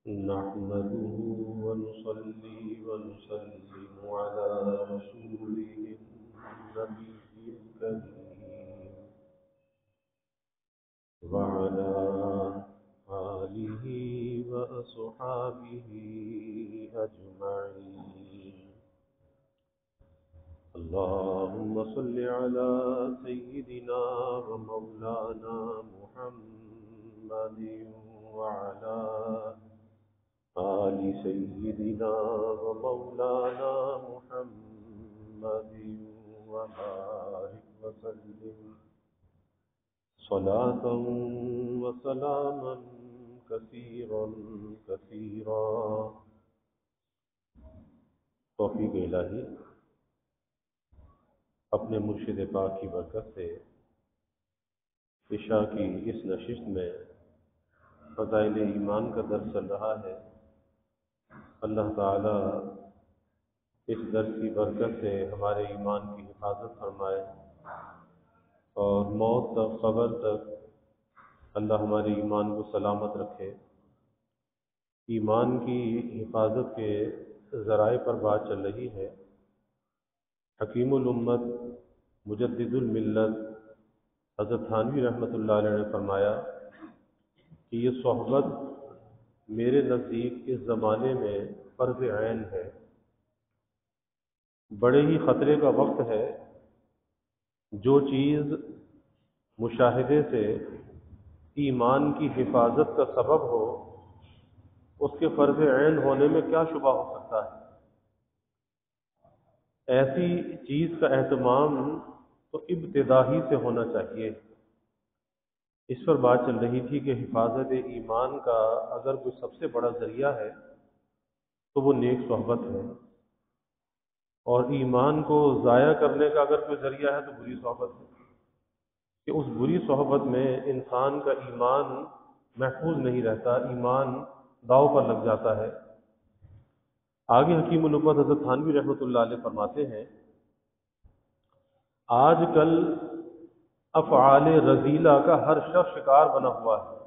نحمده ونصلي ونسلم على رسوله النبي الكريم وعلى آله وأصحابه أجمعين. اللهم صل على سيدنا ومولانا محمد وعلى آل سيدنا ومولانا محمد وبارك وسلم صلاة وسلاما كثيرا كثيرا. توفیق الہی اپنے مرشد پاک کی برکت سے عشاء کی اس نشست میں فضائل ایمان کا درس چل رہا ہے. اللہ تعالی اس درس کی برکت سے ہمارے ایمان کی حفاظت فرمائے اور موت تک قبر تک اللہ ہمارے ایمان کو سلامت رکھے. ایمان کی حفاظت کے ذرائع پر بات چل رہی ہے. حکیم الامت مجدد الملت حضرت تھانوی رحمۃ اللہ علیہ نے فرمایا کہ یہ صحبت میرے نزدیک اس زمانے میں فرض عین ہے. بڑے ہی خطرے کا وقت ہے. جو چیز مشاہدے سے ایمان کی حفاظت کا سبب ہو اس کے فرض عین ہونے میں کیا شبہ ہو سکتا ہے. ایسی چیز کا اہتمام تو ابتدا ہی سے ہونا چاہیے. اس پر بات چل رہی تھی کہ حفاظت ایمان کا اگر کوئی سب سے بڑا ذریعہ ہے تو وہ نیک صحبت ہے، اور ایمان کو ضائع کرنے کا اگر کوئی ذریعہ ہے تو بری صحبت ہے کہ اس بری صحبت میں انسان کا ایمان محفوظ نہیں رہتا، ایمان داؤ پر لگ جاتا ہے. آگے حکیم الامت حضرت تھانوی رحمۃ اللہ علیہ فرماتے ہیں آج کل افعال رذیلہ کا ہر شخص شکار بنا ہوا ہے.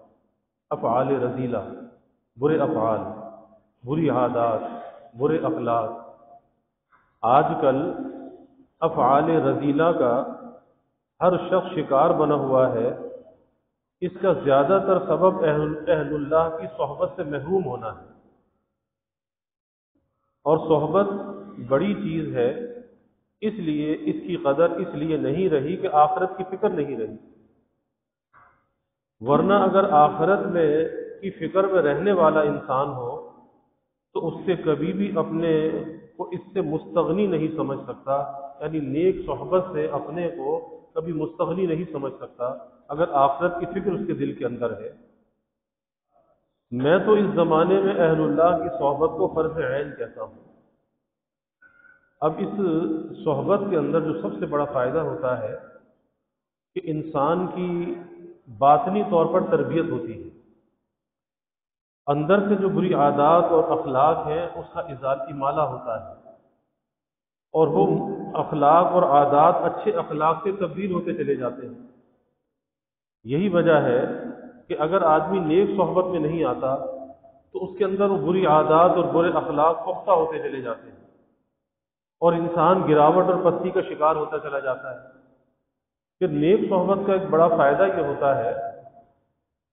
افعال رذیلہ، برے افعال، بری عادات، برے اخلاق. آج کل افعال رذیلہ کا ہر شخص شکار بنا ہوا ہے. اس کا زیادہ تر سبب اہل اللہ کی صحبت سے محروم ہونا ہے. اور صحبت بڑی چیز ہے، اس لیے اس کی قدر اس لیے نہیں رہی کہ آخرت کی فکر نہیں رہی. ورنہ اگر آخرت میں کی فکر میں رہنے والا انسان ہو تو اس سے کبھی بھی اپنے کو اس سے مستغنی نہیں سمجھ سکتا. یعنی نیک صحبت سے اپنے کو کبھی مستغنی نہیں سمجھ سکتا اگر آخرت کی فکر اس کے دل کے اندر ہے. میں تو اس زمانے میں اہل اللہ کی صحبت کو فرض عین کہتا ہوں. اب اس صحبت کے اندر جو سب سے بڑا فائدہ ہوتا ہے کہ انسان کی باطنی طور پر تربیت ہوتی ہے. اندر سے جو بری عادات اور اخلاق ہیں اس کا ازالہ ہوتا ہے، اور وہ اخلاق اور عادات اچھے اخلاق سے تبدیل ہوتے چلے جاتے ہیں. یہی وجہ ہے کہ اگر آدمی نیک صحبت میں نہیں آتا تو اس کے اندر وہ بری عادات اور برے اخلاق پختہ ہوتے چلے جاتے ہیں اور انسان گراوٹ اور پستی کا شکار ہوتا چلا جاتا ہے. پھر نیک صحبت کا ایک بڑا فائدہ یہ ہوتا ہے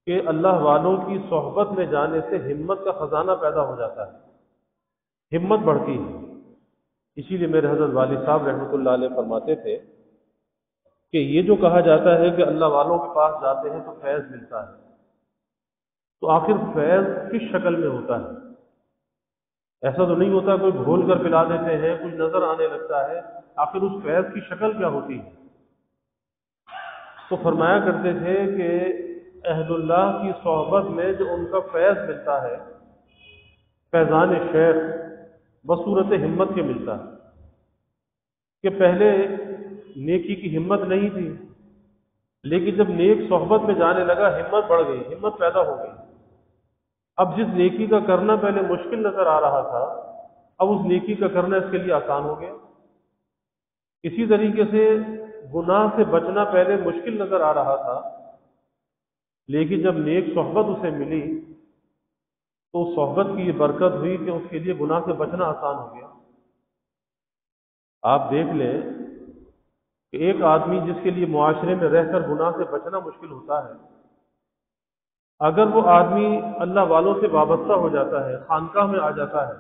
کہ اللہ والوں کی صحبت میں جانے سے ہمت کا خزانہ پیدا ہو جاتا ہے، ہمت بڑھتی ہے. اسی لیے میرے حضرت والد صاحب رحمۃ اللہ علیہ فرماتے تھے کہ یہ جو کہا جاتا ہے کہ اللہ والوں کے پاس جاتے ہیں تو فیض ملتا ہے، تو آخر فیض کس شکل میں ہوتا ہے؟ ایسا تو نہیں ہوتا کوئی گھول کر پلا دیتے ہیں، کچھ نظر آنے لگتا ہے. آخر اس فیض کی شکل کیا ہوتی ہے؟ تو فرمایا کرتے تھے کہ اہل اللہ کی صحبت میں جو ان کا فیض ملتا ہے، فیضان شیخ بصورت ہمت کے ملتا ہے. کہ پہلے نیکی کی ہمت نہیں تھی، لیکن جب نیک صحبت میں جانے لگا ہمت بڑھ گئی، ہمت پیدا ہو گئی. اب جس نیکی کا کرنا پہلے مشکل نظر آ رہا تھا اب اس نیکی کا کرنا اس کے لیے آسان ہو گیا. اسی طریقے سے گناہ سے بچنا پہلے مشکل نظر آ رہا تھا، لیکن جب نیک صحبت اسے ملی تو اس صحبت کی یہ برکت ہوئی کہ اس کے لیے گناہ سے بچنا آسان ہو گیا۔ آپ دیکھ لیں کہ ایک آدمی جس کے لیے معاشرے میں رہ کر گناہ سے بچنا مشکل ہوتا ہے، اگر وہ آدمی اللہ والوں سے وابستہ ہو جاتا ہے، خانقاہ میں آ جاتا ہے،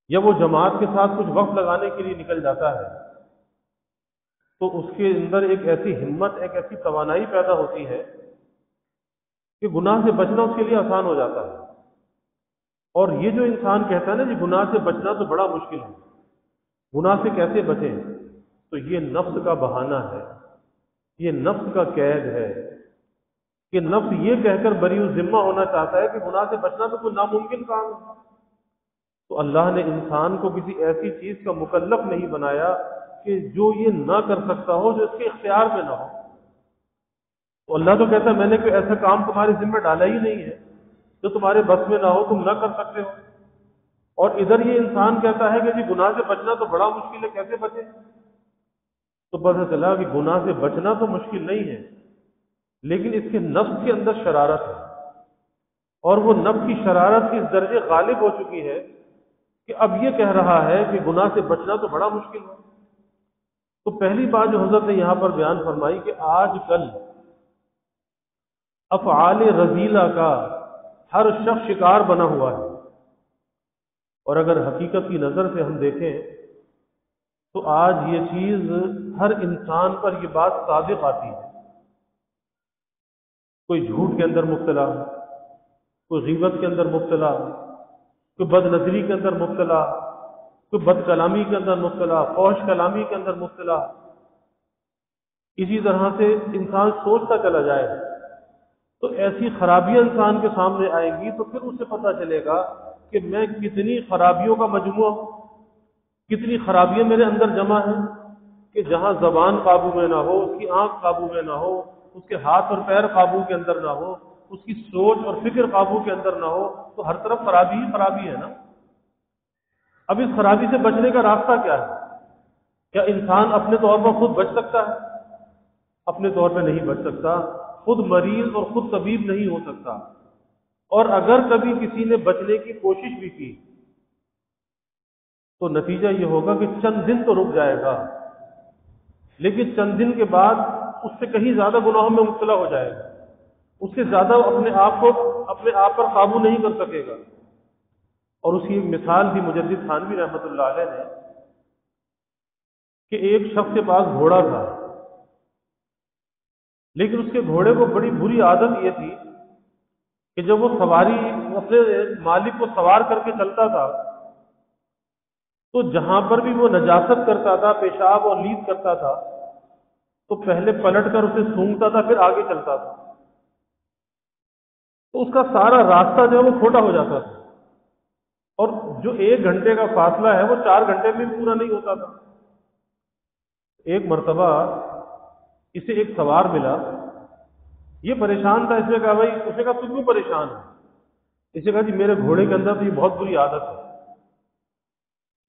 یا وہ جماعت کے ساتھ کچھ وقت لگانے کے لیے نکل جاتا ہے، تو اس کے اندر ایک ایسی ہمت، ایک ایسی توانائی پیدا ہوتی ہے کہ گناہ سے بچنا اس کے لیے آسان ہو جاتا ہے۔ اور یہ جو انسان کہتا ہے نا جی گناہ سے بچنا تو بڑا مشکل ہے، گناہ سے کیسے بچیں، تو یہ نفس کا بہانہ ہے، یہ نفس کا قید ہے کہ نفس یہ کہہ کر بری الذمہ ہونا چاہتا ہے کہ گناہ سے بچنا تو کوئی ناممکن کام ہے۔ تو اللہ نے انسان کو کسی ایسی چیز کا مکلف نہیں بنایا کہ جو یہ نہ کر سکتا ہو، جو اس کے اختیار میں نہ ہو۔ تو اللہ تو کہتا ہے میں نے کوئی ایسا کام تمہارے ذمہ ڈالا ہی نہیں ہے جو تمہارے بس میں نہ ہو، تم نہ کر سکتے ہو۔ اور ادھر یہ انسان کہتا ہے کہ جی گناہ سے بچنا تو بڑا مشکل ہے، کیسے بچے؟ تو پتہ چلا کہ گناہ سے بچنا تو مشکل نہیں ہے، لیکن اس کے نفس کے اندر شرارت ہے، اور وہ نفس کی شرارت اس درجے غالب ہو چکی ہے کہ اب یہ کہہ رہا ہے کہ گناہ سے بچنا تو بڑا مشکل ہے۔ تو پہلی بات جو حضرت نے یہاں پر بیان فرمائی کہ آج کل افعال رذیلہ کا ہر شخص شکار بنا ہوا ہے، اور اگر حقیقت کی نظر سے ہم دیکھیں تو آج یہ چیز ہر انسان پر یہ بات صادق آتی ہے۔ کوئی جھوٹ کے اندر مبتلا، کوئی غیبت کے اندر مبتلا، کوئی بد نظری کے اندر مبتلا، کوئی بد کلامی کے اندر مبتلا، فحش کلامی کے اندر مبتلا۔ اسی طرح سے انسان سوچتا چلا جائے تو ایسی خرابیاں انسان کے سامنے آئیں گی، تو پھر اسے پتہ چلے گا کہ میں کتنی خرابیوں کا مجموعہ ہوں، کتنی خرابیاں میرے اندر جمع ہیں، کہ جہاں زبان قابو میں نہ ہو، اس کی آنکھ قابو میں نہ ہو، اس کے ہاتھ اور پیر قابو کے اندر نہ ہو، اس کی سوچ اور فکر قابو کے اندر نہ ہو، تو ہر طرف خرابی ہی خرابی ہے نا۔ اب اس خرابی سے بچنے کا راستہ کیا ہے؟ کیا انسان اپنے طور پر خود بچ سکتا ہے؟ اپنے طور پہ نہیں بچ سکتا، خود مریض اور خود طبیب نہیں ہو سکتا۔ اور اگر کبھی کسی نے بچنے کی کوشش بھی کی تو نتیجہ یہ ہوگا کہ چند دن تو رک جائے گا، لیکن چند دن کے بعد اس سے کہیں زیادہ گناہوں میں مبتلا ہو جائے گا، اس سے زیادہ اپنے آپ پر قابو نہیں کر سکے گا۔ اور اس کی ایک مثال بھی مجدد تھانوی رحمۃ اللہ علیہ نے، کہ ایک شخص کے پاس گھوڑا تھا، لیکن اس کے گھوڑے کو بڑی بری عادت یہ تھی کہ جب وہ سواری اپنے مالک کو سوار کر کے چلتا تھا تو جہاں پر بھی وہ نجاست کرتا تھا، پیشاب اور لیس کرتا تھا، تو پہلے پلٹ کر اسے سونگھتا تھا، پھر آگے چلتا تھا۔ تو اس کا سارا راستہ جو ہے وہ کھوٹا ہو جاتا تھا، اور جو 1 گھنٹے کا فاصلہ ہے وہ 4 گھنٹے میں بھی پورا نہیں ہوتا تھا۔ ایک مرتبہ اسے ایک سوار ملا، یہ پریشان تھا، اس نے کہا بھائی، اس نے کہا تو کیوں پریشان ہے؟ اس نے کہا جی میرے گھوڑے کے اندر تو یہ بہت بری عادت ہے،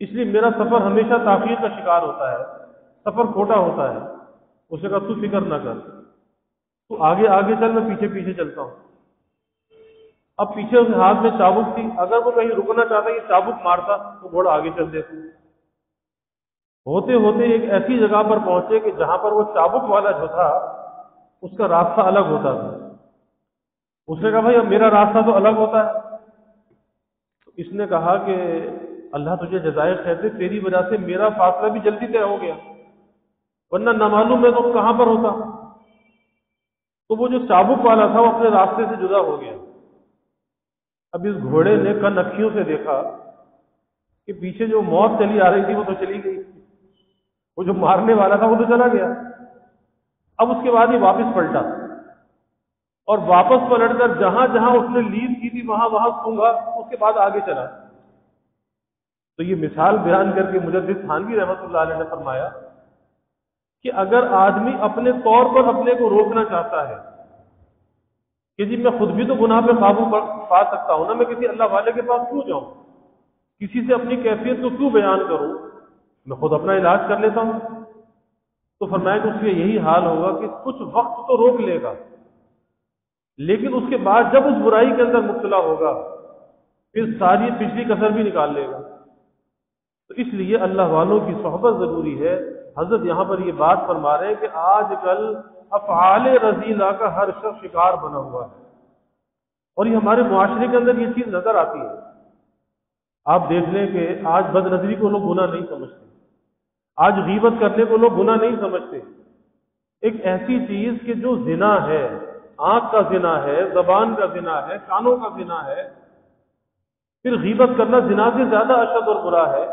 اس لیے میرا سفر ہمیشہ تاخیر کا شکار ہوتا ہے، سفر کھوٹا ہوتا ہے۔ اس نے کہا تو فکر نہ کر، تو آگے آگے چل، میں پیچھے پیچھے چلتا ہوں۔ اب پیچھے اس ہاتھ میں چابک تھی، اگر وہ کہیں رکنا چاہتا یہ چابک مارتا تو گھوڑا آگے چل دیتا۔ ہوتے ہوتے ایک ایسی جگہ پر پہنچے کہ جہاں پر وہ چابک والا جو تھا اس کا راستہ الگ ہوتا تھا۔ اس نے کہا بھائی اب میرا راستہ تو الگ ہوتا ہے۔ تو اس نے کہا کہ اللہ تجھے جزائے خیر دے، تیری وجہ سے میرا فاصلہ بھی جلدی طے ہو گیا، ورنہ نامعلوم میں تو کہاں پر ہوتا۔ تو وہ جو چابک والا تھا وہ اپنے راستے سے جدا ہو گیا۔ اب اس گھوڑے نے کن اکھیوں سے دیکھا کہ پیچھے جو موت چلی آ رہی تھی وہ تو چلی گئی، وہ جو مارنے والا تھا وہ تو چلا گیا۔ اب اس کے بعد یہ واپس پلٹا، اور واپس پلٹ کر جہاں جہاں اس نے لیز کی تھی وہاں وہاں سونگھا، اس کے بعد آگے چلا۔ تو یہ مثال بیان کر کے مجدد تھانوی رحمۃ اللہ علیہ نے فرمایا کہ اگر آدمی اپنے طور پر اپنے کو روکنا چاہتا ہے کہ جی میں خود بھی تو گناہ پہ قابو پا سکتا ہوں نا، میں کسی اللہ والے کے پاس کیوں جاؤں، کسی سے اپنی کیفیت کو کیوں بیان کروں، میں خود اپنا علاج کر لیتا ہوں۔ تو فرمایا کہ اس کے یہی حال ہوگا کہ کچھ وقت تو روک لے گا، لیکن اس کے بعد جب اس برائی کے اندر مبتلا ہوگا پھر ساری پچھلی کسر بھی نکال لے گا۔ تو اس لیے اللہ والوں کی صحبت ضروری ہے۔ حضرت یہاں پر یہ بات فرما رہے ہیں کہ آج کل افعال رذیلہ کا ہر شخص شکار بنا ہوا ہے، اور یہ ہمارے معاشرے کے اندر یہ چیز نظر آتی ہے۔ آپ دیکھ لیں کہ آج بد نظری کو لوگ گناہ نہیں سمجھتے، آج غیبت کرنے کو لوگ گناہ نہیں سمجھتے۔ ایک ایسی چیز کہ جو زنا ہے، آنکھ کا زنا ہے، زبان کا زنا ہے، کانوں کا زنا ہے، پھر غیبت کرنا زنا سے زیادہ اشد اور برا ہے،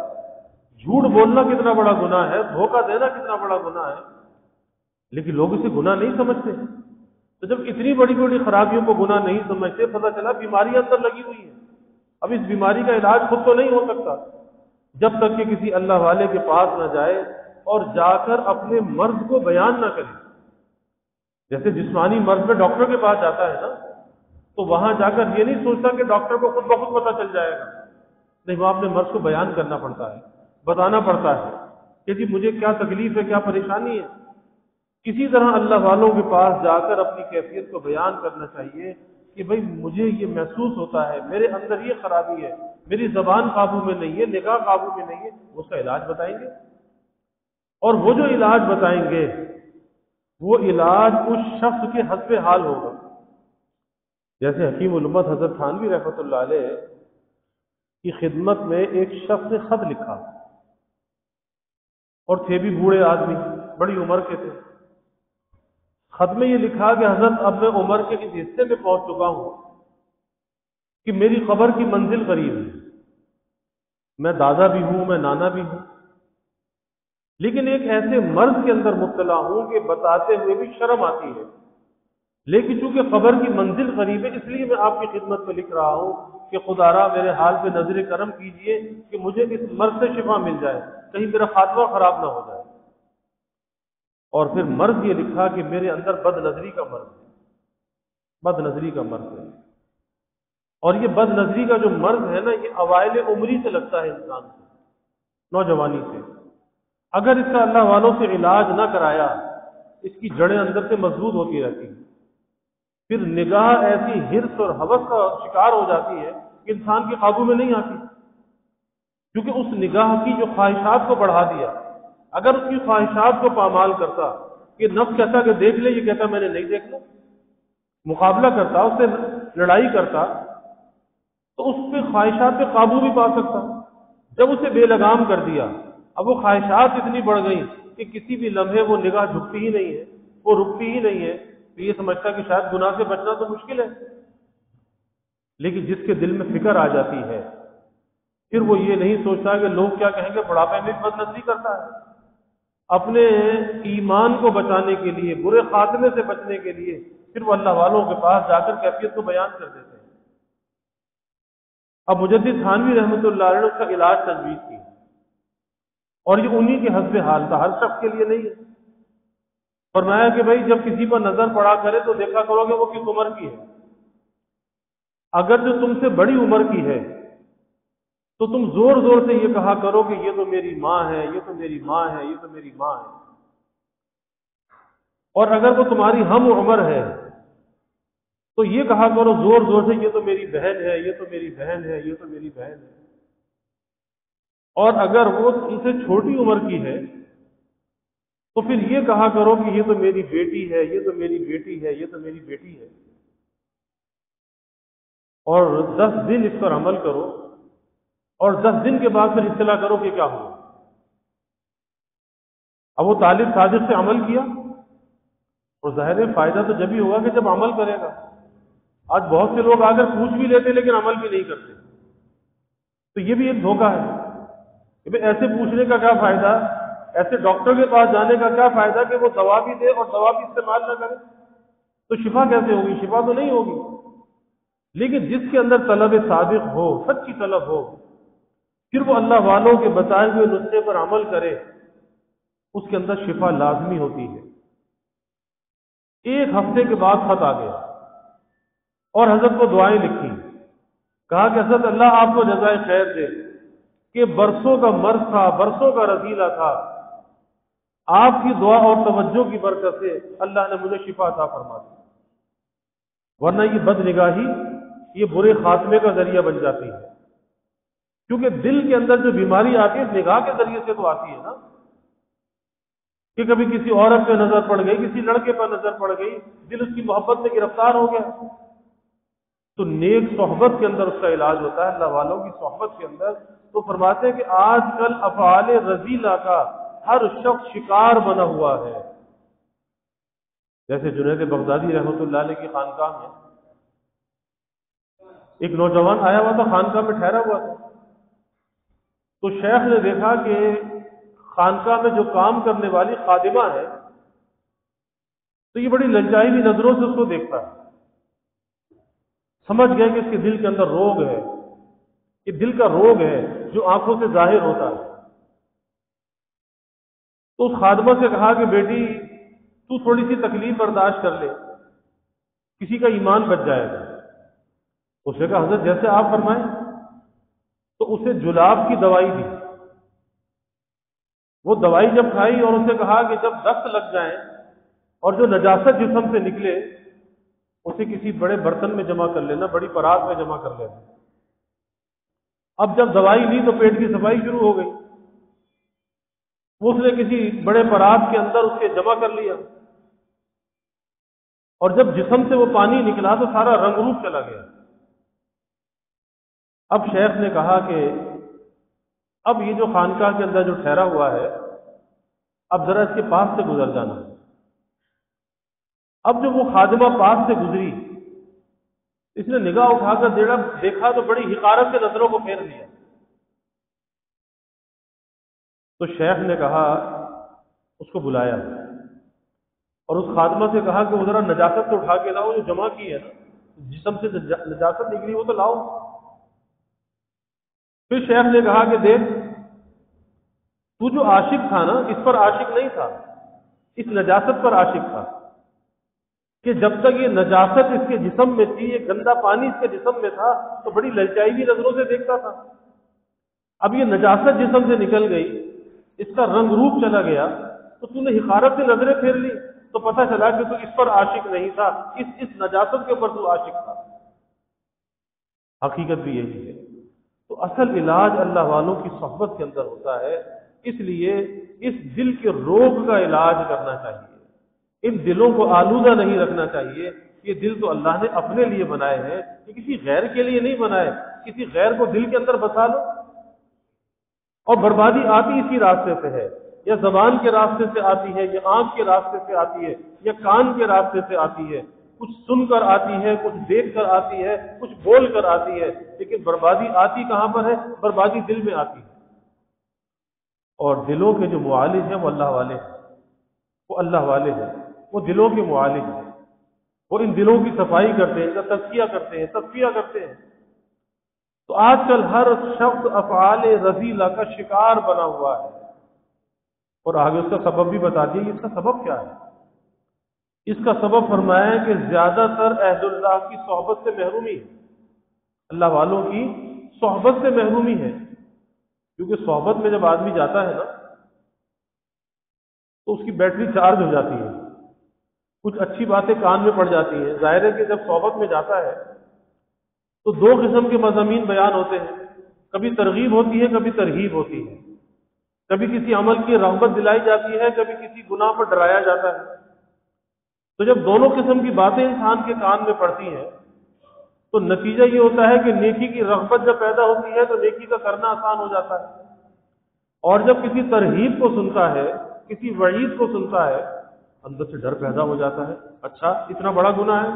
جھوٹ بولنا کتنا بڑا گناہ ہے، دھوکہ دینا کتنا بڑا گناہ ہے، لیکن لوگ اسے گناہ نہیں سمجھتے۔ تو جب اتنی بڑی بڑی خرابیوں کو گناہ نہیں سمجھتے، پتہ چلا بیماری اندر لگی ہوئی ہے۔ اب اس بیماری کا علاج خود تو نہیں ہو سکتا جب تک کہ کسی اللہ والے کے پاس نہ جائے اور جا کر اپنے مرض کو بیان نہ کرے۔ جیسے جسمانی مرض میں ڈاکٹر کے پاس جاتا ہے نا، تو وہاں جا کر یہ نہیں سوچتا کہ ڈاکٹر کو خود بخود پتہ چل جائے گا، نہیں، وہ اپنے مرض کو بیان کرنا پڑتا ہے، بتانا پڑتا ہے کہ جی مجھے کیا تکلیف ہے، کیا پریشانی ہے۔ اسی طرح اللہ والوں کے پاس جا کر اپنی کیفیت کو بیان کرنا چاہیے کہ بھئی مجھے یہ محسوس ہوتا ہے، میرے اندر یہ خرابی ہے، میری زبان قابو میں نہیں ہے، نگاہ قابو میں نہیں ہے، اس کا علاج بتائیں گے۔ اور وہ جو علاج بتائیں گے وہ علاج اس شخص کے حسب حال ہوگا۔ جیسے حکیم الامت حضرت تھانوی رحمۃ اللہ علیہ کی خدمت میں ایک شخص نے خط لکھا، اور تھے بھی بوڑھے آدمی، بڑی عمر کے تھے۔ خط میں یہ لکھا کہ حضرت اب میں عمر کے اس حصے میں پہنچ چکا ہوں کہ میری قبر کی منزل قریب ہے، میں دادا بھی ہوں، میں نانا بھی ہوں، لیکن ایک ایسے مرض کے اندر مبتلا ہوں کہ بتاتے ہوئے بھی شرم آتی ہے، لیکن چونکہ قبر کی منزل قریب ہے اس لیے میں آپ کی خدمت میں لکھ رہا ہوں کہ خدا را میرے حال پہ نظر کرم کیجئے کہ مجھے اس مرض سے شفا مل جائے، کہیں میرا خاتمہ خراب نہ ہو جائے۔ اور پھر مرض یہ لکھا کہ میرے اندر بد نظری کا مرض ہے، بد نظری کا مرض ہے۔ اور یہ بد نظری کا جو مرض ہے نا، یہ اوائل عمری سے لگتا ہے انسان کو، نوجوانی سے۔ اگر اس کا اللہ والوں سے علاج نہ کرایا، اس کی جڑیں اندر سے مضبوط ہوتی رہتی ہیں، پھر نگاہ ایسی حرص اور ہوس کا شکار ہو جاتی ہے کہ انسان کے قابو میں نہیں آتی، کیونکہ اس نگاہ کی جو خواہشات کو بڑھا دیا۔ اگر اس کی خواہشات کو پامال کرتا کہ نفس کہتا کہ دیکھ لے، یہ کہتا میں نے نہیں دیکھنا، مقابلہ کرتا، اس سے لڑائی کرتا، تو اس پہ خواہشات پہ قابو بھی پا سکتا۔ جب اسے بے لگام کر دیا، اب وہ خواہشات اتنی بڑھ گئیں کہ کسی بھی لمحے وہ نگاہ جھکتی ہی نہیں ہے، وہ رکتی ہی نہیں ہے، تو یہ سمجھتا کہ شاید گناہ سے بچنا تو مشکل ہے۔ لیکن جس کے دل میں فکر آ جاتی ہے، پھر وہ یہ نہیں سوچتا کہ لوگ کیا کہیں گے، بڑھاپے میں بد نظری کرتا ہے۔ اپنے ایمان کو بچانے کے لیے، برے خاتمے سے بچنے کے لیے، پھر وہ اللہ والوں کے پاس جا کر کیفیت کو بیان کر دیتے ہیں۔ اب مجدد تھانوی رحمۃ اللہ علیہ نے اس کا علاج تجویز کی، اور یہ انہی کے حسب حال تھا، ہر شخص کے لیے نہیں ہے۔ فرمایا کہ بھائی جب کسی پر نظر پڑا کرے تو دیکھا کرو کہ وہ کس عمر کی ہے۔ اگر جو تم سے بڑی عمر کی ہے تو تم زور زور سے یہ کہا کرو کہ یہ تو میری ماں ہے، یہ تو میری ماں ہے، یہ تو میری ماں ہے۔ اور اگر وہ تمہاری ہم عمر ہے تو یہ کہا کرو زور زور سے، یہ تو میری بہن ہے، یہ تو میری بہن ہے، یہ تو میری بہن ہے۔ اور اگر وہ تم سے چھوٹی عمر کی ہے تو پھر یہ کہا کرو کہ یہ تو میری بیٹی ہے، یہ تو میری بیٹی ہے، یہ تو میری بیٹی ہے۔ اور 10 دن اس پر عمل کرو، اور 10 دن کے بعد پھر اطلاع کرو کہ کیا ہوا۔ اب وہ طالب صادق سے عمل کیا، اور ظاہر ہے فائدہ تو جب ہی ہوگا کہ جب عمل کرے گا۔ آج بہت سے لوگ آ کر پوچھ بھی لیتے لیکن عمل بھی نہیں کرتے، تو یہ بھی ایک دھوکہ ہے کہ بھئی ایسے پوچھنے کا کیا فائدہ، ایسے ڈاکٹر کے پاس جانے کا کیا فائدہ کہ وہ دوا بھی دے اور دوا بھی استعمال نہ کرے، تو شفا کیسے ہوگی؟ شفا تو نہیں ہوگی۔ لیکن جس کے اندر طلب صادق ہو، سچی طلب ہو، پھر وہ اللہ والوں کے بتائے ہوئے نسخے پر عمل کرے، اس کے اندر شفا لازمی ہوتی ہے۔ ایک ہفتے کے بعد خط آ گیا اور حضرت کو دعائیں لکھی، کہا کہ حضرت اللہ آپ کو جزائے خیر دے کہ برسوں کا مرض تھا، برسوں کا رذیلہ تھا، آپ کی دعا اور توجہ کی برکت سے اللہ نے مجھے شفا عطا فرما دی، ورنہ یہ بد نگاہی یہ برے خاتمے کا ذریعہ بن جاتی ہے، کیونکہ دل کے اندر جو بیماری آتی ہے نگاہ کے ذریعے سے تو آتی ہے نا، کہ کبھی کسی عورت پہ نظر پڑ گئی، کسی لڑکے پر نظر پڑ گئی، دل اس کی محبت میں گرفتار ہو گیا، تو نیک صحبت کے اندر اس کا علاج ہوتا ہے، اللہ والوں کی صحبت کے اندر۔ تو فرماتے ہیں کہ آج کل افعال رذیلہ کا ہر شخص شکار بنا ہوا ہے۔ جیسے جنید بغدادی رحمۃ اللہ علیہ کی خانقاہ میں ایک نوجوان آیا ہوا تھا، خانقاہ میں ٹھہرا ہوا تھا، تو شیخ نے دیکھا کہ خانقاہ میں جو کام کرنے والی خادمہ ہے تو یہ بڑی للچائی ہوئی نظروں سے اس کو دیکھتا ہے، سمجھ گیا کہ اس کے دل کے اندر روگ ہے، یہ دل کا روگ ہے جو آنکھوں سے ظاہر ہوتا ہے۔ تو اس خادمہ سے کہا کہ بیٹی تو تھوڑی سی تکلیف برداشت کر لے، کسی کا ایمان بچ جائے گا۔ اس نے کہا حضرت جیسے آپ فرمائیں، تو اسے جلاب کی دوائی دی، وہ دوائی جب کھائی اور اسے کہا کہ جب دست لگ جائیں اور جو نجاست جسم سے نکلے اسے کسی بڑے برتن میں جمع کر لینا، بڑی پرات میں جمع کر لینا۔ اب جب دوائی لی تو پیٹ کی صفائی شروع ہو گئی، اس نے کسی بڑے پرات کے اندر اس کے جمع کر لیا، اور جب جسم سے وہ پانی نکلا تو سارا رنگ روپ چلا گیا۔ اب شیخ نے کہا کہ اب یہ جو خانقاہ کے اندر جو ٹھہرا ہوا ہے، اب ذرا اس کے پاس سے گزر جانا۔ اب جب وہ خادمہ پاس سے گزری، اس نے نگاہ اٹھا کر دیکھا تو بڑی حقارت سے نظروں کو پھیر لیا۔ تو شیخ نے کہا، اس کو بلایا اور اس خادمہ سے کہا کہ وہ ذرا نجاست تو اٹھا کے لاؤ، جو جمع کی ہے نا، جسم سے نجاست نکلی وہ تو لاؤ۔ پھر شیخ نے کہا کہ دیکھ، تو جو عاشق تھا نا، اس پر عاشق نہیں تھا، اس نجاست پر عاشق تھا، کہ جب تک یہ نجاست اس کے جسم میں تھی، یہ گندا پانی اس کے جسم میں تھا تو بڑی للچائی ہوئی نظروں سے دیکھتا تھا۔ اب یہ نجاست جسم سے نکل گئی، اس کا رنگ روپ چلا گیا، تو نے حقارت سے نظریں پھیر لی، تو پتہ چلا کہ تو اس پر عاشق نہیں تھا، اس نجاست کے اوپر تو عاشق تھا۔ حقیقت بھی یہی ہے۔ تو اصل علاج اللہ والوں کی صحبت کے اندر ہوتا ہے، اس لیے اس دل کے روگ کا علاج کرنا چاہیے، ان دلوں کو آلودہ نہیں رکھنا چاہیے۔ یہ دل تو اللہ نے اپنے لیے بنائے ہیں، یہ کسی غیر کے لیے نہیں بنائے۔ کسی غیر کو دل کے اندر بسا لو اور بربادی آتی اسی راستے سے ہے، یا زبان کے راستے سے آتی ہے، یا آنکھ کے راستے سے آتی ہے، یا کان کے راستے سے آتی ہے، کچھ سن کر آتی ہے، کچھ دیکھ کر آتی ہے، کچھ بول کر آتی ہے، لیکن بربادی آتی کہاں پر ہے؟ بربادی دل میں آتی ہے۔ اور دلوں کے جو معالج ہیں وہ اللہ والے ہیں، وہ اللہ والے ہیں، وہ دلوں کے معالج ہیں، وہ ان دلوں کی صفائی کرتے ہیں، تزکیہ کرتے ہیں، تصفیہ کرتے ہیں۔ تو آج کل ہر شخص افعال رذیلہ کا شکار بنا ہوا ہے، اور آگے اس کا سبب بھی بتا دیے۔ اس کا سبب کیا ہے؟ اس کا سبب فرمایا ہے کہ زیادہ تر اہل اللہ کی صحبت سے محرومی ہے، اللہ والوں کی صحبت سے محرومی ہے، کیونکہ صحبت میں جب آدمی جاتا ہے نا تو اس کی بیٹری چارج ہو جاتی ہے، کچھ اچھی باتیں کان میں پڑ جاتی ہیں۔ ظاہر ہے کہ جب صحبت میں جاتا ہے تو دو قسم کے مضامین بیان ہوتے ہیں، کبھی ترغیب ہوتی ہے، کبھی ترہیب ہوتی ہے، کبھی کسی عمل کی رغبت دلائی جاتی ہے، کبھی کسی گناہ پر ڈرایا جاتا ہے۔ تو جب دونوں قسم کی باتیں انسان کے کان میں پڑتی ہیں تو نتیجہ یہ ہوتا ہے کہ نیکی کی رغبت جب پیدا ہوتی ہے تو نیکی کا کرنا آسان ہو جاتا ہے، اور جب کسی ترہیب کو سنتا ہے، کسی وعید کو سنتا ہے، اندر سے ڈر پیدا ہو جاتا ہے، اچھا اتنا بڑا گناہ ہے،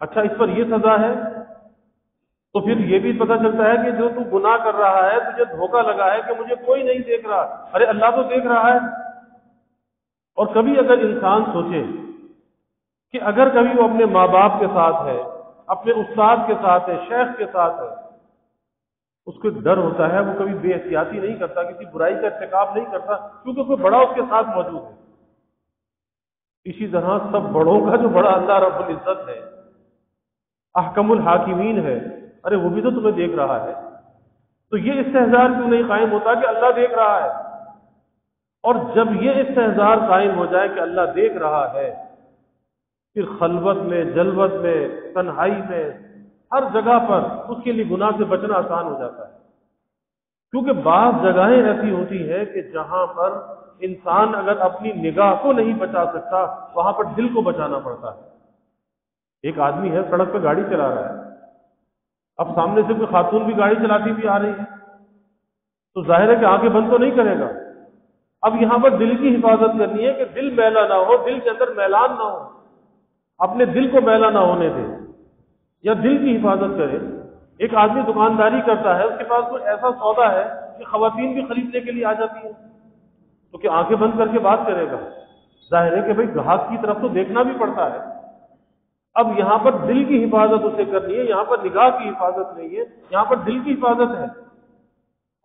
اچھا اس پر یہ سزا ہے، تو پھر یہ بھی پتہ چلتا ہے کہ جو تو گناہ کر رہا ہے تجھے دھوکہ لگا ہے کہ مجھے کوئی نہیں دیکھ رہا، ارے اللہ تو دیکھ رہا ہے۔ اور کبھی اگر انسان سوچے کہ اگر کبھی وہ اپنے ماں باپ کے ساتھ ہے، اپنے استاد کے ساتھ ہے، شیخ کے ساتھ ہے، اس کو ڈر ہوتا ہے، وہ کبھی بے احتیاطی نہیں کرتا، کسی برائی کا ارتکاب نہیں کرتا، کیونکہ کوئی بڑا اس کے ساتھ موجود ہے۔ اسی طرح سب بڑوں کا جو بڑا اللہ رب العزت ہے، احکم الحاکمین ہے، ارے وہ بھی تو تمہیں دیکھ رہا ہے، تو یہ استحضار کیوں نہیں قائم ہوتا کہ اللہ دیکھ رہا ہے؟ اور جب یہ استحضار قائم ہو جائے کہ اللہ دیکھ رہا ہے، پھر خلوت میں، جلوت میں، تنہائی میں، ہر جگہ پر اس کے لیے گناہ سے بچنا آسان ہو جاتا ہے، کیونکہ بعض جگہیں ایسی ہوتی ہیں کہ جہاں پر انسان اگر اپنی نگاہ کو نہیں بچا سکتا وہاں پر دل کو بچانا پڑتا ہے۔ ایک آدمی ہے سڑک پہ گاڑی چلا رہا ہے، اب سامنے سے کوئی خاتون بھی گاڑی چلاتی بھی آ رہی ہے تو ظاہر ہے کہ آنکھیں بند تو نہیں کرے گا۔ اب یہاں پر دل کی حفاظت کرنی ہے کہ دل میلا نہ ہو، دل کے اندر میلان نہ ہو، اپنے دل کو میلا نہ ہونے دے، یا دل کی حفاظت کرے۔ ایک آدمی دکانداری کرتا ہے، اس کے پاس کوئی ایسا سودا ہے کہ خواتین بھی خریدنے کے لیے آ جاتی ہیں، تو کیا آنکھیں بند کر کے بات کرے گا؟ ظاہر ہے کہ بھئی گاہک کی طرف تو دیکھنا بھی پڑتا ہے۔ اب یہاں پر دل کی حفاظت اسے کرنی ہے، یہاں پر نگاہ کی حفاظت نہیں ہے، یہاں پر دل کی حفاظت ہے۔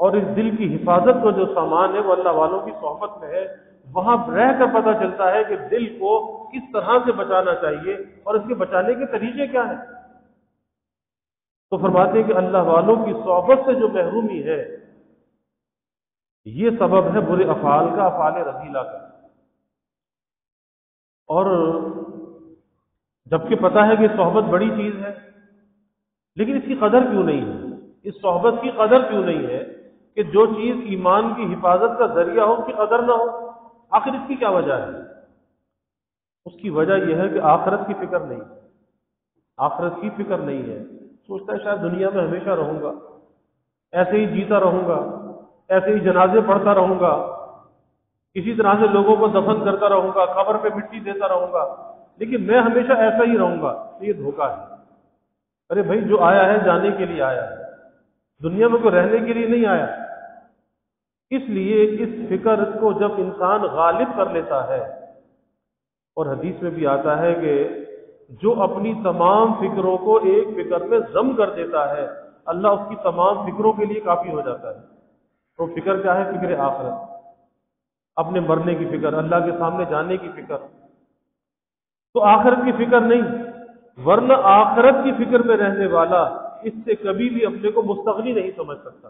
اور اس دل کی حفاظت کو جو سامان ہے وہ اللہ والوں کی صحبت میں ہے، وہاں رہ کر پتہ چلتا ہے کہ دل کو کس طرح سے بچانا چاہیے اور اس کے بچانے کے طریقے کیا ہیں۔ تو فرماتے ہیں کہ اللہ والوں کی صحبت سے جو محرومی ہے یہ سبب ہے برے افعال کا، افعال رذیلہ کا۔ اور جبکہ پتہ ہے کہ صحبت بڑی چیز ہے، لیکن اس کی قدر کیوں نہیں ہے؟ اس صحبت کی قدر کیوں نہیں ہے کہ جو چیز ایمان کی حفاظت کا ذریعہ ہو اس کی قدر نہ ہو؟ آخر اس کی کیا وجہ ہے؟ اس کی وجہ یہ ہے کہ آخرت کی فکر نہیں، آخرت کی فکر نہیں ہے۔ سوچتا ہے شاید دنیا میں ہمیشہ رہوں گا، ایسے ہی جیتا رہوں گا، ایسے ہی جنازے پڑھتا رہوں گا، کسی طرح سے لوگوں کو دفن کرتا رہوں گا، قبر پہ مٹی دیتا رہوں گا، لیکن میں ہمیشہ ایسا ہی رہوں گا۔ یہ دھوکہ ہے۔ ارے بھائی جو آیا ہے جانے کے لیے آیا ہے، دنیا میں کوئی رہنے کے لیے نہیں آیا۔ اس لیے اس فکر کو جب انسان غالب کر لیتا ہے، اور حدیث میں بھی آتا ہے کہ جو اپنی تمام فکروں کو ایک فکر میں ضم کر دیتا ہے اللہ اس کی تمام فکروں کے لیے کافی ہو جاتا ہے۔ تو فکر کیا ہے؟ فکر آخرت، اپنے مرنے کی فکر، اللہ کے سامنے جانے کی فکر۔ تو آخرت کی فکر نہیں، ورنہ آخرت کی فکر میں رہنے والا اس سے کبھی بھی اپنے کو مستغنی نہیں سمجھ سکتا۔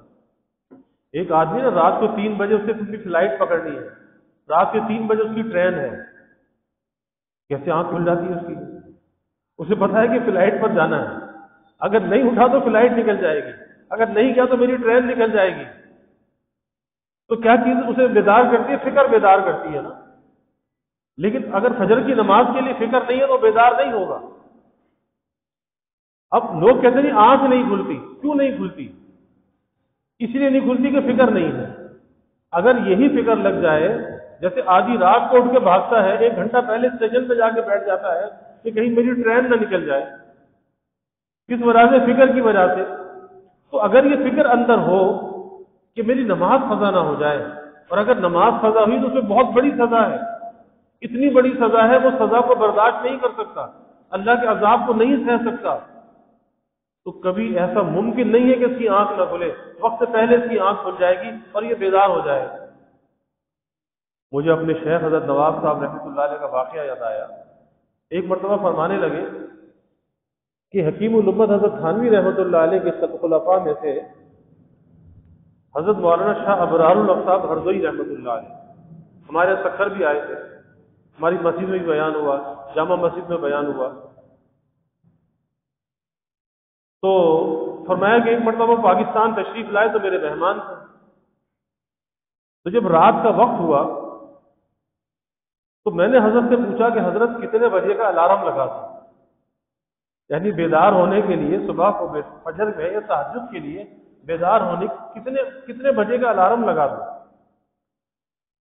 ایک آدمی نا رات کو 3 بجے اسے اپنی فلائٹ پکڑنی ہے، رات کے 3 بجے اس کی ٹرین ہے، کیسے آنکھ کھل جاتی ہے اس کی؟ اسے پتا ہے کہ فلائٹ پر جانا ہے، اگر نہیں اٹھا تو فلائٹ نکل جائے گی، اگر نہیں کیا تو میری ٹرین نکل جائے گی۔ تو کیا چیز اسے بیدار کرتی ہے؟ فکر بیدار کرتی ہے نا۔ لیکن اگر فجر کی نماز کے لیے فکر نہیں ہے تو بیدار نہیں ہوگا۔ اب لوگ کہتے ہیں آنکھ نہیں کھلتی، کیوں نہیں کھلتی؟ اس لیے نہیں کھلتی کہ فکر نہیں ہے۔ اگر یہی فکر لگ جائے، جیسے آدھی رات کو اٹھ کے بھاگتا ہے، 1 گھنٹہ پہلے اسٹیشن پہ جا کے بیٹھ جاتا ہے کہ کہیں میری ٹرین نہ نکل جائے، کس وجہ سے؟ فکر کی وجہ سے۔ تو اگر یہ فکر اندر ہو کہ میری نماز قضا نہ ہو جائے، اور اگر نماز قضا ہوئی تو اس میں بہت بڑی سزا ہے، اتنی بڑی سزا ہے وہ سزا کو برداشت نہیں کر سکتا، اللہ کے عذاب کو نہیں سہ سکتا، تو کبھی ایسا ممکن نہیں ہے کہ اس کی آنکھ نہ کھلے، وقت سے پہلے اس کی آنکھ کھل جائے گی اور یہ بیدار ہو جائے گا۔ مجھے اپنے شیخ حضرت نواب صاحب رحمۃ اللہ علیہ کا واقعہ یاد آیا۔ ایک مرتبہ فرمانے لگے کہ حکیم الامت حضرت تھانوی رحمۃ اللہ علیہ کے خلفاء میں سے حضرت مولانا شاہ ابرار الافصاب ہرزوئی رحمۃ اللہ علیہ ہمارے سکھر بھی آئے تھے، ہماری مسجد میں بھی بیان ہوا، جامع مسجد میں بیان ہوا۔ تو فرمایا کہ ایک مرتبہ پاکستان تشریف لائے تو میرے مہمان تھے، تو جب رات کا وقت ہوا تو میں نے حضرت سے پوچھا کہ حضرت کتنے بجے کا الارم لگا دوں، یعنی بیدار ہونے کے لیے صبح کو فجر میں یا تہجد کے لیے بیدار ہونے کتنے بجے کا الارم لگا دوں؟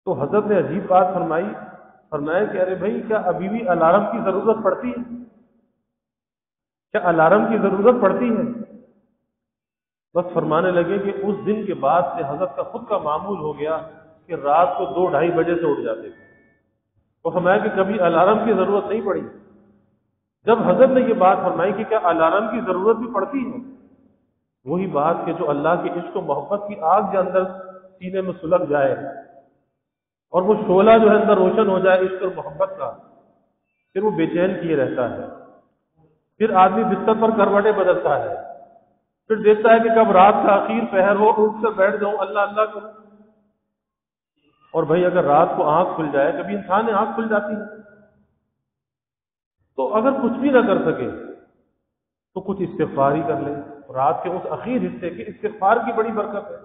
تو حضرت نے عجیب بات فرمایا کہ ارے بھائی کیا ابھی بھی الارم کی ضرورت پڑتی ہے؟ کیا الارم کی ضرورت پڑتی ہے؟ بس فرمانے لگے کہ اس دن کے بعد سے حضرت کا خود کا معمول ہو گیا کہ رات کو 2-2:30 بجے سے اٹھ جاتے تھے۔ وہ فرمایا کہ کبھی الارم کی ضرورت نہیں پڑی۔ جب حضرت نے یہ بات فرمائی کہ کیا الارم کی ضرورت بھی پڑتی ہے، وہی بات کہ جو اللہ کے عشق و محبت کی آگ کے اندر سینے میں سلگ جائے اور وہ شعلہ جو ہے اندر روشن ہو جائے عشق اور محبت کا، پھر وہ بے چین کیے رہتا ہے، پھر آدمی بستر پر کروٹیں بدلتا ہے، پھر دیکھتا ہے کہ کب رات کا آخر پہر ہو اٹھ کر بیٹھ جاؤں اللہ اللہ کروں۔ اور بھائی اگر رات کو آنکھ کھل جائے، کبھی انسان آنکھ کھل جاتی ہے، تو اگر کچھ بھی نہ کر سکے تو کچھ استغفار ہی کر لیں. رات کے اس اخیر حصے کے استغفار کی بڑی برکت ہے،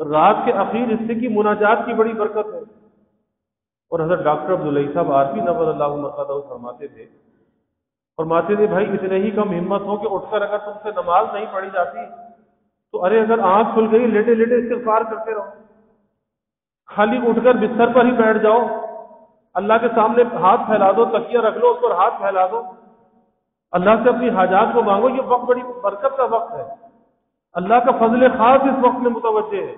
رات کے اخیر حصے کی مناجات کی بڑی برکت ہے. اور حضرت ڈاکٹر عبداللہ صاحب عارفی نور اللہ مرقدہ فرماتے تھے بھائی اتنے ہی کم ہمت ہو کہ اٹھ کر اگر تم سے نماز نہیں پڑھی جاتی تو ارے اگر آنکھ کھل گئی لیٹے لیٹے استغفار کرتے رہو. خالی اٹھ کر بستر پر ہی بیٹھ جاؤ، اللہ کے سامنے ہاتھ پھیلا دو، تکیہ رکھ لو، اس پر ہاتھ پھیلا دو، اللہ سے اپنی حاجات کو مانگو. یہ وقت بڑی برکت کا وقت ہے، اللہ کا فضل خاص اس وقت میں متوجہ ہے.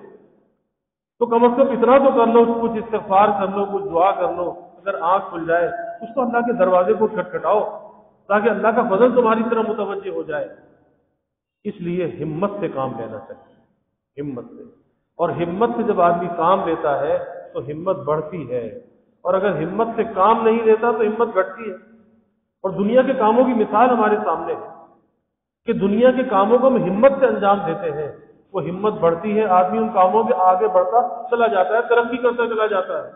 تو کم از کم اتنا تو کر لو، کچھ استغفار کر لو، کچھ دعا کر لو. اگر آنکھ کھل جائے کچھ تو اللہ کے دروازے کو کھٹکھٹاؤ تاکہ اللہ کا فضل تمہاری طرح متوجہ ہو جائے. اس لیے ہمت سے کام لینا چاہیے، ہمت سے. اور ہمت سے جب آدمی کام لیتا ہے تو ہمت بڑھتی ہے، اور اگر ہمت سے کام نہیں لیتا تو ہمت گھٹتی ہے. اور دنیا کے کاموں کی مثال ہمارے سامنے ہے کہ دنیا کے کاموں کو ہم ہمت سے انجام دیتے ہیں، وہ ہمت بڑھتی ہے، آدمی ان کاموں کے آگے بڑھتا چلا جاتا ہے، ترقی کرتا چلا جاتا ہے.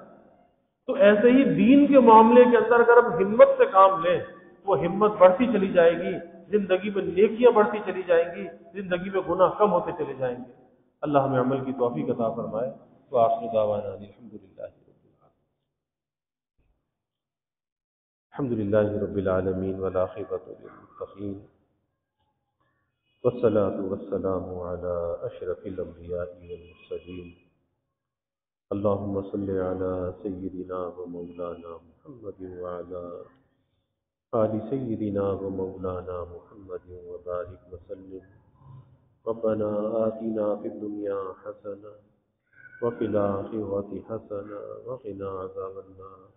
تو ایسے ہی دین کے معاملے کے اندر اگر ہم ہمت سے کام لیں وہ ہمت بڑھتی چلی جائے گی، زندگی میں نیکیاں بڑھتی چلی جائیں گی، زندگی میں گناہ کم ہوتے چلے جائیں گے. اللہ ہمیں عمل کی توفیق عطا فرمائے. وآخر دعوانا الحمد للہ رب العالمین والعاقبۃ للمتقین والصلاة والسلام على اشرف الانبیاء والمرسلین. اللهم صل على سيدنا ومولانا محمد وعلى آل سيدنا ومولانا محمد وبارك وسلم. ربنا آتنا في الدنيا حسنة وفي الآخرة حسنة وقنا عذاب النار.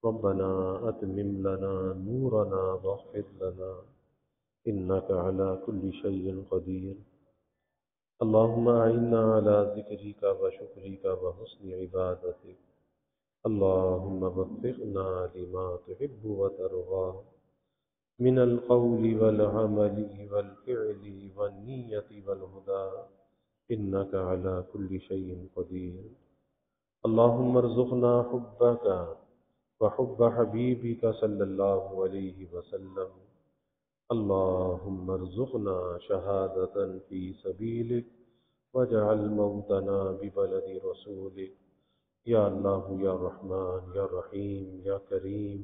ربنا أتمم لنا نورنا واغفر لنا إنك على كل شيء قدير. اللهم أعنا على ذكرك وشكرك وحسن عبادتك. اللهم وفقنا لما تحب وترضى من القول والعمل والفعل والنية والهدى إنك على كل شيء قدير. اللهم ارزقنا حبك وحب حبيبك صلى الله عليه وسلم. اللهم ارزقنا شهادة في سبيلك واجعل موتنا ببلد رسولك. یا اللہ یا رحمان یا رحیم یا کریم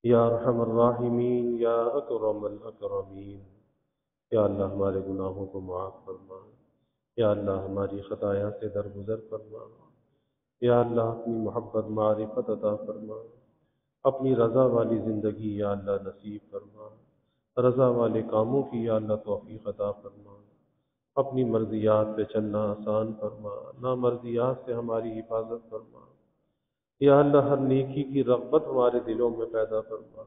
یا ارحم الراحمین یا اکرم الاکرمین. یا اللہ ہمارے گناہوں کو معاف فرما، یا اللہ ہماری خطایا سے درگزر فرما. یا اللہ اپنی محبت معرفت عطا فرما، اپنی رضا والی زندگی یا اللہ نصیب فرما. رضا والے کاموں کی یا اللہ توفیق عطا فرما. اپنی مرضیات پہ چلنا آسان فرما، نامرضیات سے ہماری حفاظت فرما. یا اللہ ہر نیکی کی رغبت ہمارے دلوں میں پیدا فرما،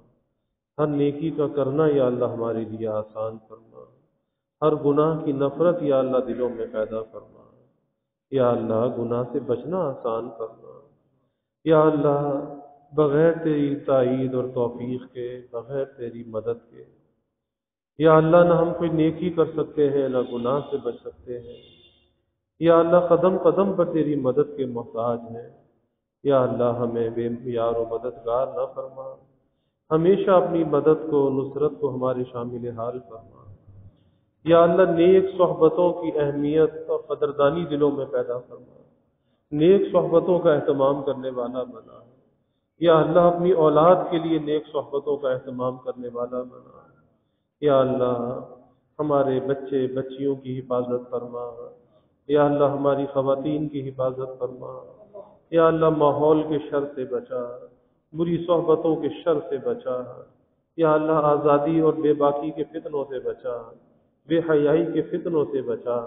ہر نیکی کا کرنا یا اللہ ہمارے لیے آسان فرما. ہر گناہ کی نفرت یا اللہ دلوں میں پیدا فرما. یا اللہ گناہ سے بچنا آسان فرما. یا اللہ بغیر تیری تائید اور توفیق کے، بغیر تیری مدد کے یا اللہ نہ ہم کوئی نیکی کر سکتے ہیں نہ گناہ سے بچ سکتے ہیں. یا اللہ قدم قدم پر تیری مدد کے محتاج ہیں. یا اللہ ہمیں بے یار و مددگار نہ فرما، ہمیشہ اپنی مدد کو، نصرت کو ہمارے شامل حال فرما. یا اللہ نیک صحبتوں کی اہمیت اور قدردانی دلوں میں پیدا فرما، نیک صحبتوں کا اہتمام کرنے والا بنا. یا اللہ اپنی اولاد کے لیے نیک صحبتوں کا اہتمام کرنے والا بنا. یا اللہ ہمارے بچے بچیوں کی حفاظت فرما. یا اللہ ہماری خواتین کی حفاظت فرما. یا اللہ ماحول کے شر سے بچا، بری صحبتوں کے شر سے بچا. یا اللہ آزادی اور بے باکی کے فتنوں سے بچا، بے حیائی کے فتنوں سے بچا.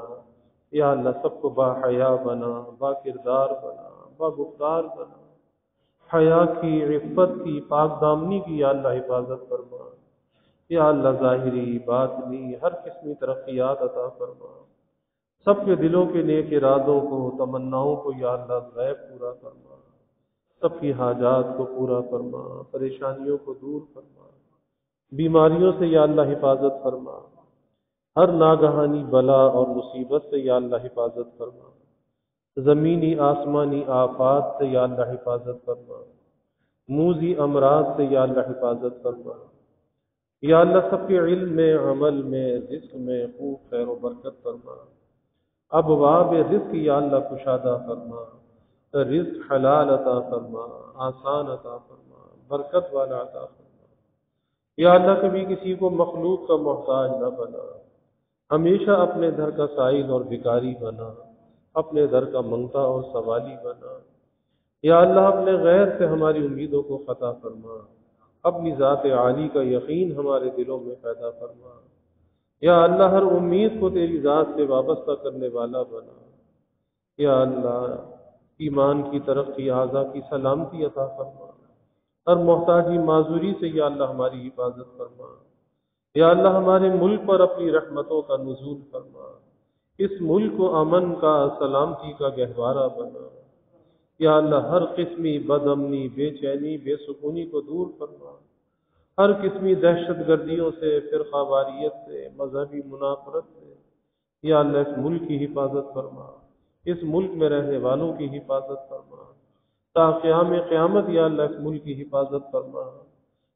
یا اللہ سب کو با حیا بنا، با کردار بنا، با گفتار بنا. حیا کی، عفت کی، پاک دامنی کی یا اللہ حفاظت فرما. یا اللہ ظاہری باطنی ہر قسمی ترقیات عطا فرما. سب کے دلوں کے نیک ارادوں کو، تمناؤں کو یا اللہ غیب پورا فرما. سب کی حاجات کو پورا فرما، پریشانیوں کو دور فرما. بیماریوں سے یا اللہ حفاظت فرما، ہر ناگہانی بلا اور مصیبت سے یا اللہ حفاظت فرما. زمینی آسمانی آفات سے یا اللہ حفاظت فرما، موذی امراض سے یا اللہ حفاظت فرما. یا اللہ سب کے علم میں، عمل میں، رزق میں خوب خیر و برکت فرما۔ ابواب رزق یا اللہ کشادہ فرما، رزق حلال عطا فرما، آسان عطا فرما، برکت والا عطا فرما۔ یا اللہ کبھی کسی کو مخلوق کا محتاج نہ بنا، ہمیشہ اپنے در کا سائل اور بھکاری بنا، اپنے در کا منگتا اور سوالی بنا۔ یا اللہ اپنے غیر سے ہماری امیدوں کو فتح فرما، اپنی ذات عالی کا یقین ہمارے دلوں میں پیدا فرما۔ یا اللہ ہر امید کو تیری ذات سے وابستہ کرنے والا بنا۔ یا اللہ ایمان کی ترقی، اعضا کی سلامتی عطا فرما، ہر محتاجی معذوری سے یا اللہ ہماری حفاظت فرما۔ یا اللہ ہمارے ملک پر اپنی رحمتوں کا نزول فرما، اس ملک کو امن کا، سلامتی کا گہوارہ بنا۔ یا اللہ ہر قسمی بد امنی، بے چینی، بے سکونی کو دور فرما، ہر قسمی دہشت گردیوں سے، فرقہ واریت سے، مذہبی منافرت سے یا اللہ اس ملک کی حفاظت فرما، اس ملک میں رہنے والوں کی حفاظت فرما، تا قیام قیامت یا اللہ اس ملک کی حفاظت فرما۔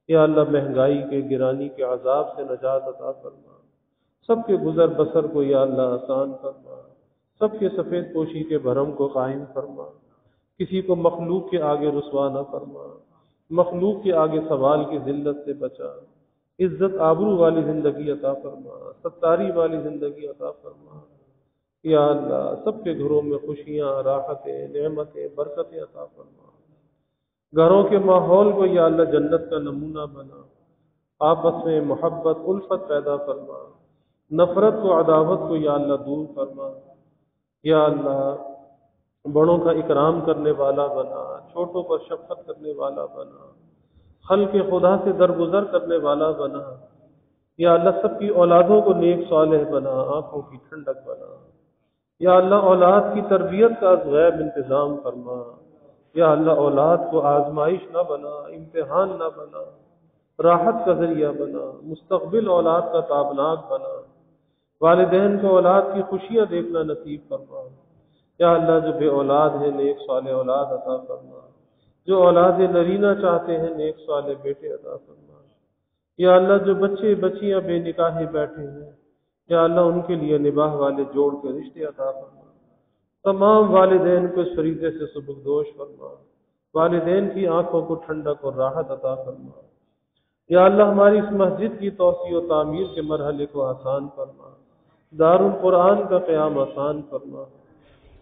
یا اللہ مہنگائی کے، گرانی کے عذاب سے نجات عطا فرما، سب کے گزر بسر کو یا اللہ آسان فرما، سب کے سفید پوشی کے بھرم کو قائم فرما، کسی کو مخلوق کے آگے رسوا نہ فرما، مخلوق کے آگے سوال کی ذلت سے بچا، عزت آبرو والی زندگی عطا فرما، ستاری والی زندگی عطا فرما۔ یا اللہ سب کے گھروں میں خوشیاں، راحتیں، نعمتیں، برکتیں عطا فرما، گھروں کے ماحول کو یا اللہ جنت کا نمونہ بنا، آپس میں محبت، الفت پیدا فرما، نفرت کو، عداوت کو یا اللہ دور فرما۔ یا اللہ بڑوں کا اکرام کرنے والا بنا، چھوٹوں پر شفقت کرنے والا بنا، خلق خدا سے درگزر کرنے والا بنا۔ یا اللہ سب کی اولادوں کو نیک صالح بنا، آنکھوں کی ٹھنڈک بنا۔ یا اللہ اولاد کی تربیت کا از غیب انتظام فرما۔ یا اللہ اولاد کو آزمائش نہ بنا، امتحان نہ بنا، راحت کا ذریعہ بنا، مستقبل اولاد کا تابناک بنا، والدین کو اولاد کی خوشیاں دیکھنا نصیب فرما۔ یا اللہ جو بے اولاد ہیں نیک صالح اولاد عطا فرما، جو اولاد نرینہ چاہتے ہیں نیک صالح بیٹے عطا فرما۔ یا اللہ جو بچے بچیاں بے نکاح بیٹھے ہیں یا اللہ ان کے لیے نباہ والے جوڑ کے رشتے عطا فرما۔ تمام والدین کو اس فریضے سے سبکدوش فرما، والدین کی آنکھوں کو ٹھنڈک اور راحت عطا فرما۔ یا اللہ ہماری اس مسجد کی توسیع و تعمیر کے مرحلے کو آسان فرما، دار القرآن کا قیام آسان فرما۔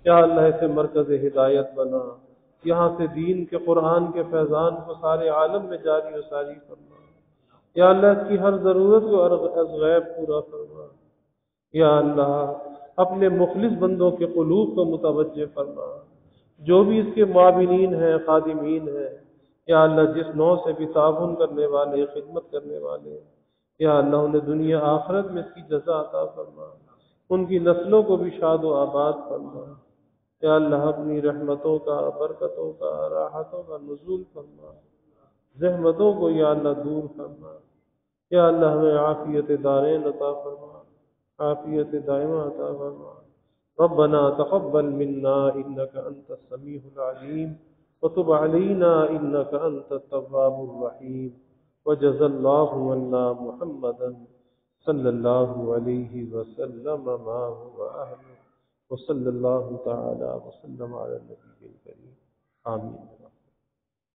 یا اللہ اسے مرکز ہدایت بنا، یہاں سے دین کے، قرآن کے فیضان کو سارے عالم میں جاری و ساری فرما۔ یا اللہ اس کی ہر ضرورت کو از غیب پورا فرما۔ یا اللہ اپنے مخلص بندوں کے قلوب کو متوجہ فرما، جو بھی اس کے معاونین ہیں، خادمین ہیں یا اللہ جس نوع سے بھی تعاون کرنے والے، خدمت کرنے والے، یا اللہ انہیں دنیا آخرت میں اس کی جزا عطا فرما، ان کی نسلوں کو بھی شاد و آباد فرما۔ یا اللہ اپنی رحمتوں کا، برکتوں کا، راحتوں کا نزول فرما، زحمتوں کو یا اللہ دور فرما۔ یا اللہ ہمیں عافیت دارین عطا فرما، عافیت دائمہ عطا فرما۔ ربنا تقبل منا انك انت السميع العليم وتب علينا انك انت التواب الرحيم وجزى الله عنا محمدا صلى الله عليه وسلم ما هو اهله وصلى الله تعالى وسلم على النبي الكريم آمين۔